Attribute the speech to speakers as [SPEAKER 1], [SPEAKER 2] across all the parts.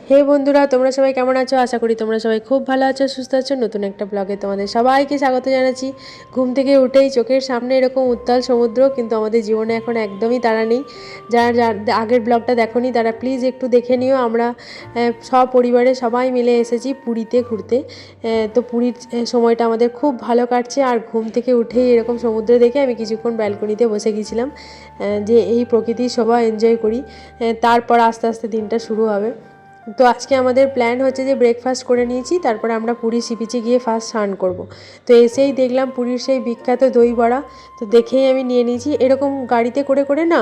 [SPEAKER 1] হে বন্ধুরা, তোমরা সবাই কেমন আছো? আশা করি তোমরা সবাই খুব ভালো আছো, সুস্থ আছো। নতুন একটা ব্লগে তোমাদের সবাইকে স্বাগত জানাচ্ছি। ঘুম থেকে উঠেই চোখের সামনে এরকম উত্তাল সমুদ্র, কিন্তু আমাদের জীবনে এখন একদমই তারা নেই। যারা আগের ব্লগটা দেখোনি তারা প্লিজ একটু দেখে নিও। আমরা সপরিবারে সবাই মিলে এসেছি পুরীতে ঘুরতে। তো পুরীর সময়টা আমাদের খুব ভালো কাটছে। আর ঘুম থেকে উঠেই এরকম সমুদ্র দেখে আমি কিছুক্ষণ ব্যালকনিতে বসে গেছিলাম, যে এই প্রকৃতির শোভা এনজয় করি। তারপর আস্তে আস্তে দিনটা শুরু হবে। তো আজকে আমাদের প্ল্যান হচ্ছে যে ব্রেকফাস্ট করে নিয়েছি, তারপরে আমরা পুরী সি বিচে গিয়ে ফার্স্ট স্নান করব। তো এসেই দেখলাম পুরীর সেই বিখ্যাত দই বড়া। তো দেখেই আমি নিয়ে নিয়েছি। এরকম গাড়িতে করে করে না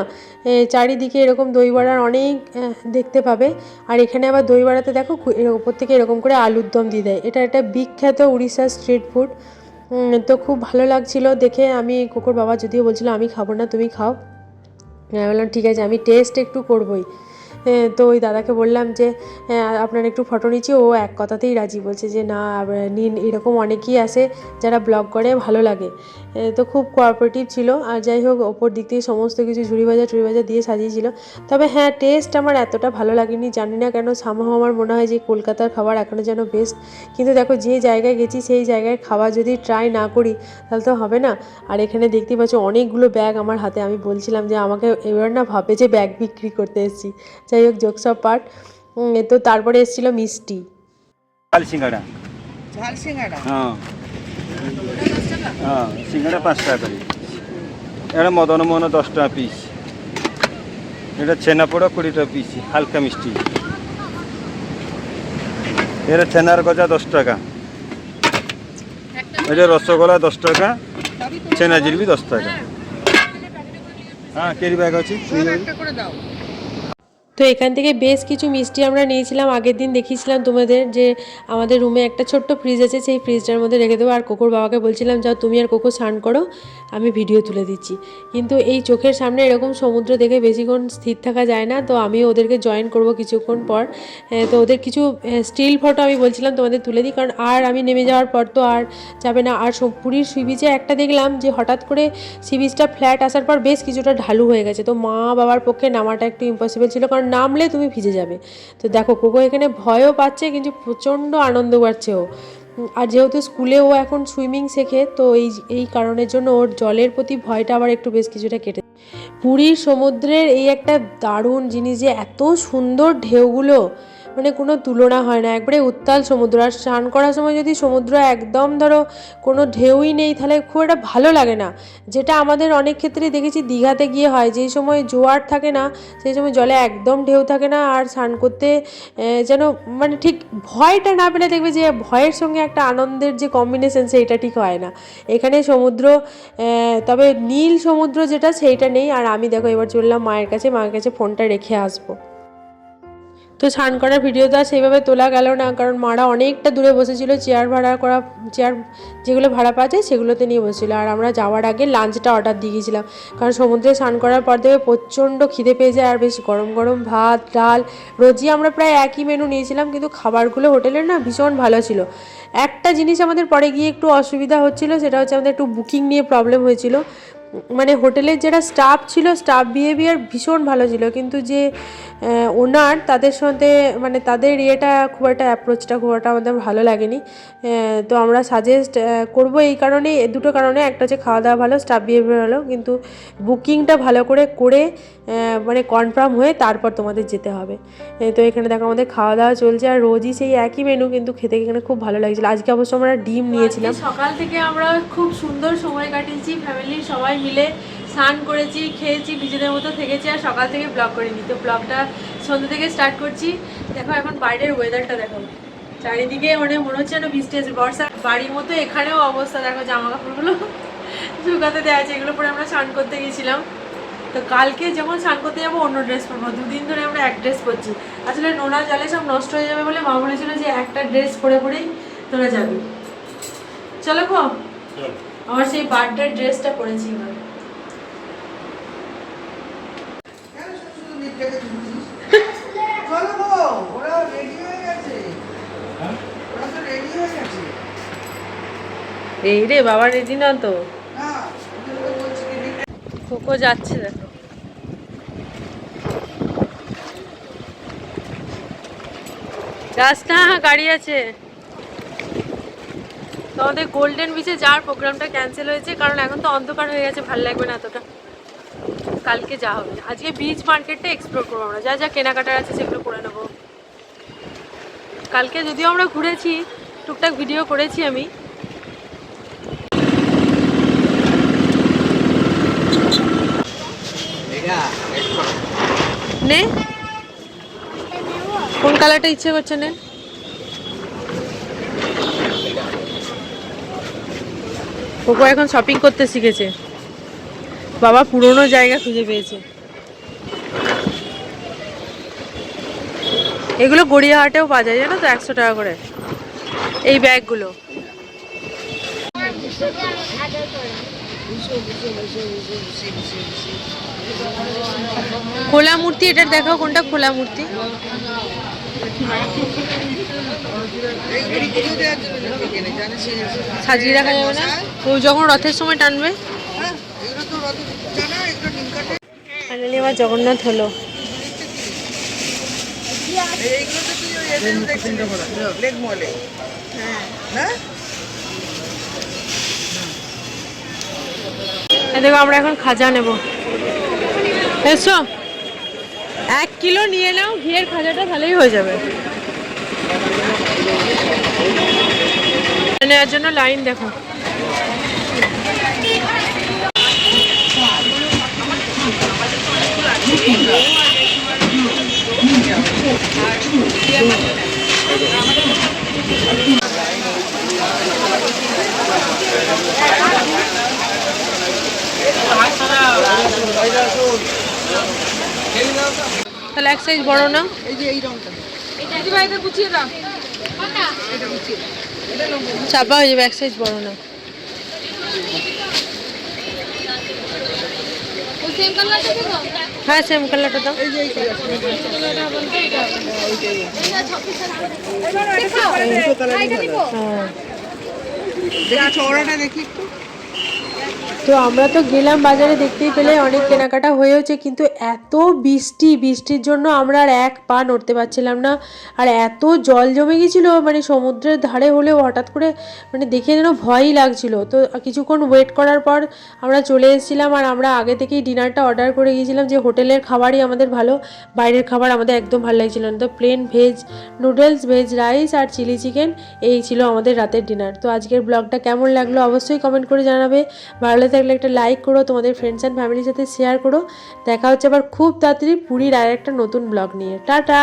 [SPEAKER 1] চারিদিকে এরকম দই বড়ার অনেক দেখতে পাবে। আর এখানে আবার দই বড়াতে দেখো ওপর থেকে এরকম করে আলুর দম দিয়ে দেয়। এটা একটা বিখ্যাত উড়িষ্যার স্ট্রিট ফুড। তো খুব ভালো লাগছিল দেখে। আমি কুকুর বাবা যদিও বলছিল আমি খাবো না, তুমি খাও। আমি বললাম ঠিক আছে, আমি টেস্ট একটু করবোই। তো ওই দাদাকে বললাম যে আপনার একটু ফটো নিচ্ছি। ও এক কথাতেই রাজি, বলছে যে না নিন। এরকম অনেকেই আসে যারা ব্লগ করে, ভালো লাগে। তো খুব কোঅপারেটিভ ছিল। আর যাই হোক, ওপর দিক থেকে সমস্ত কিছু ঝুড়ি ভাজা দিয়ে সাজিয়েছিল। তবে হ্যাঁ, টেস্ট আমার এতটা ভালো লাগেনি, জানি না কেন। সামহাও আমার মনে হয় যে কলকাতার খাবার এখনও যেন বেস্ট। কিন্তু দেখো, যে জায়গায় গেছি সেই জায়গায় খাবার যদি ট্রাই না করি তাহলে তো হবে না। আর এখানে দেখতে পাচ্ছ অনেকগুলো ব্যাগ আমার হাতে। আমি বলছিলাম যে আমাকে এবার না ভাবে যে ব্যাগ বিক্রি করতে এসেছি। যাই হোক, জোক সব পার্ট। তো তারপরে এসেছিল মিষ্টি,
[SPEAKER 2] ঝাল সিঙ্গাড়া।
[SPEAKER 3] ঝাল সিঙ্গাড়া,
[SPEAKER 2] হ্যাঁ হ্যাঁ, সিঙ্গাড়া 5 টাকা করে। এটা মদনমোহন 10 টাকা পিস। এটা ছানাপোড়া 20 টাকা পিস, হালকা মিষ্টি। এটা ছানার গজা 10 টাকা। এটা রসগোল্লা 10 টাকা। ছানা জিলিপি 10 টাকা। হ্যাঁ, কেরি ব্যাগ আছে।
[SPEAKER 3] একটা করে দাও।
[SPEAKER 1] তো এখান থেকে বেশ কিছু মিষ্টি আমরা নিয়েছিলাম। আগের দিন দেখিয়েছিলাম তোমাদের যে আমাদের রুমে একটা ছোট্ট ফ্রিজ আছে, সেই ফ্রিজটার মধ্যে রেখে দেবো। আর কোকোর বাবাকে বলছিলাম যাও তুমি আর কোকো স্নান করো, আমি ভিডিও তুলে দিচ্ছি। কিন্তু এই চোখের সামনে এরকম সমুদ্র দেখে বেশিক্ষণ স্থির থাকা যায় না। তো আমিও ওদেরকে জয়েন করব কিছুক্ষণ পর। তো ওদের কিছু স্টিল ফটো আমি বলছিলাম তোমাদের তুলে দিই, কারণ আর আমি নেমে যাওয়ার পর তো আর যাবে না। আর পুরীর সি বিচে একটা দেখলাম যে হঠাৎ করে সি বিচটা ফ্ল্যাট আসার পর বেশ কিছুটা ঢালু হয়ে গেছে। তো মা বাবার পক্ষে নামাটা একটু ইম্পসিবল ছিল, কারণ নামলে তুমি ভিজে যাবে। তো দেখো, কোকো এখানে ভয়ও পাচ্ছে কিন্তু প্রচণ্ড আনন্দ পাচ্ছে ও। আর যেহেতু স্কুলে ও এখন সুইমিং শেখে, তো এই কারণের জন্য ওর জলের প্রতি ভয়টা আবার একটু বেশ কিছুটা কেটে। পুরীর সমুদ্রের এই একটা দারুণ জিনিস যে এত সুন্দর ঢেউগুলো, মানে কোনো তুলনা হয় না। একবারে উত্তাল সমুদ্র। আর স্নান করার সময় যদি সমুদ্র একদম ধরো কোনো ঢেউই নেই, তাহলে খুব একটা ভালো লাগে না। যেটা আমাদের অনেক ক্ষেত্রেই দেখেছি দীঘাতে গিয়ে হয়, যেই সময় জোয়ার থাকে না সেই সময় জলে একদম ঢেউ থাকে না। আর স্নান করতে যেন মানে ঠিক ভয়টা না পেলে দেখবে যে ভয়ের সঙ্গে একটা আনন্দের যে কম্বিনেশন, সেইটা ঠিক হয় না এখানে। সমুদ্র তবে নীল সমুদ্র যেটা, সেইটা নেই। আর আমি দেখো এবার চললাম মায়ের কাছে ফোনটা রেখে আসবো। তো স্নান করার ভিডিওটা সেইভাবে তোলা গেল না, কারণ মারা অনেকটা দূরে বসেছিল। চেয়ার যেগুলো ভাড়া পাওয়া যায় সেগুলোতে নিয়ে বসেছিল। আর আমরা যাওয়ার আগে লাঞ্চটা অর্ডার দিয়ে গিয়েছিলাম, কারণ সমুদ্রে স্নান করার পর থেকে প্রচণ্ড খিদে পেয়ে যায়। আর বেশ গরম গরম ভাত ডাল, রোজই আমরা প্রায় একই মেনু নিয়েছিলাম, কিন্তু খাবারগুলো হোটেলের না ভীষণ ভালো ছিল। একটা জিনিস আমাদের পরে গিয়ে একটু অসুবিধা হচ্ছিল, সেটা হচ্ছে আমাদের একটু বুকিং নিয়ে প্রবলেম হয়েছিল। মানে হোটেলের যারা স্টাফ ছিল, স্টাফ বিহেভিয়ার ভীষণ ভালো ছিল, কিন্তু যে ওনার তাদের সাথে মানে তাদের খুব একটা অ্যাপ্রোচটা খুব একটা আমাদের ভালো লাগেনি। তো আমরা সাজেস্ট করবো এই কারণে, দুটো কারণে। একটা হচ্ছে খাওয়া দাওয়া ভালো, স্টাফ বিহেভিয়ার ভালো, কিন্তু বুকিংটা ভালো করে মানে কনফার্ম হয়ে তারপর তোমাদের যেতে হবে। তো এখানে দেখো আমাদের খাওয়া দাওয়া চলছে, আর রোজই সেই একই মেনু, কিন্তু খেতে এখানে খুব ভালো লাগছিলো। আজকে অবশ্য আমরা ডিম নিয়েছিলাম। সকাল থেকে আমরা খুব সুন্দর সময় কাটিয়েছি ফ্যামিলির সবাই মিলে। স্নান করেছি, খেয়েছি, নিজেদের মতো থেকেছি, আর সকাল থেকে ব্লগ করিনি। তো ব্লগটা সন্ধ্যা থেকে স্টার্ট করছি। দেখো এখন বাইরের ওয়েদারটা দেখো, চারিদিকে মানে মনে হচ্ছে যেন বৃষ্টি আছে, বর্ষা। বাড়ির মতো এখানেও অবস্থা দেখো, জামা কাপড়গুলো শুকাতে দেওয়া আছে। এগুলো পরে আমরা স্নান করতে গেছিলাম। তো কালকে যখন স্নান করতে যাবো অন্য ড্রেস পরবো। দুদিন ধরে আমরা এক ড্রেস পরছি। আসলে নোনা জলে সব নষ্ট হয়ে যাবে বলে মা বলেছিল যে একটা ড্রেস পরেই তোরা যাবি। চলো গো, আমার সেই বার্থডে ড্রেসটা পরেছি এবার। এই রে বাবা, রেডি না তো। কোকো যাচ্ছে দেখো। যাস না, গাড়ি আছে। তো আমাদের গোল্ডেন বিচে যাওয়ার প্রোগ্রামটা ক্যান্সেল হয়েছে, কারণ এখন তো অন্ধকার হয়ে গেছে, ভালো লাগবে না এতটা। কালকে যা হবে, আজকে বিচ মার্কেটটা এক্সপ্লোর করবো আমরা, যা যা কেনাকাটার আছে সেগুলো করে নেবো। কালকে যদিও আমরা ঘুরেছি, টুকটাক ভিডিও করেছি আমি। নে, কোন কালারটা ইচ্ছে করছে নে। কোকো এখন শপিং করতে শিখেছে, বাবা পুরনো জায়গা খুঁজে পেয়েছে। এগুলো গড়িয়াহাটেও পাওয়া যায় জানো তো, 100 টাকা করে এই ব্যাগগুলো। খোলা মূর্তি, এটার দেখাও কোনটা খোলা মূর্তি। সাজিয়ে রাখা যাবে না তো, যখন রথের সময় টানবে। ফাইনালি আমার জগন্নাথ হলো। দেখো আমরা এখন খাজা নেব, এসো 1 কিলো নিয়ে নাও, ঘিয়ের খাজাটা ভালোই হয়ে যাবে। নেওয়ার জন্য লাইন দেখো। তাহলে এক সাইজ বড় না,
[SPEAKER 3] এই যে এই রংটা, এই ভাইটা গুছিয়ে দাও, এটা গুছিয়ে দাও, এটা লম্বা
[SPEAKER 1] চাপা হয়ে যাবে, এক সাইজ বড় না।
[SPEAKER 4] ও সেম কালারটা দেবো।
[SPEAKER 1] হ্যাঁ সেম কালারটা দাও।
[SPEAKER 3] এই যে এই কালারটা ওইটাই
[SPEAKER 1] হ্যাঁ
[SPEAKER 3] দেখি চওড়াটা দেখি একটু।
[SPEAKER 1] তো আমরা তো গেলাম বাজারে, দেখতেই পেলে অনেক কেনাকাটা হয়েছে, কিন্তু এত বৃষ্টির জন্য আমরা আর এক পা নড়তে পারছিলাম না। আর এত জল জমে গেছিলো, মানে সমুদ্রের ধারে হলেও হঠাৎ করে মানে দেখে যেন ভয়ই লাগছিল। তো কিছুক্ষণ ওয়েট করার পর আমরা চলে এসেছিলাম, আর আমরা আগে থেকেই ডিনারটা অর্ডার করে গিয়েছিলাম, যে হোটেলের খাবারই আমাদের ভালো, বাইরের খাবার আমাদের একদম ভালো লাগছিল না। তো plain veg noodles, veg rice আর চিলি চিকেন, এই ছিল আমাদের রাতের ডিনার। তো আজকের ব্লগটা কেমন লাগলো অবশ্যই কমেন্ট করে জানাবে। ভালো থাকলে একটা লাইক করো, তোমাদের ফ্রেন্ডস অ্যান্ড ফ্যামিলির সাথে শেয়ার করো। দেখা হচ্ছে আবার খুব তাড়াতাড়ি পুরীর আর একটা নতুন ব্লগ নিয়ে। টাটা।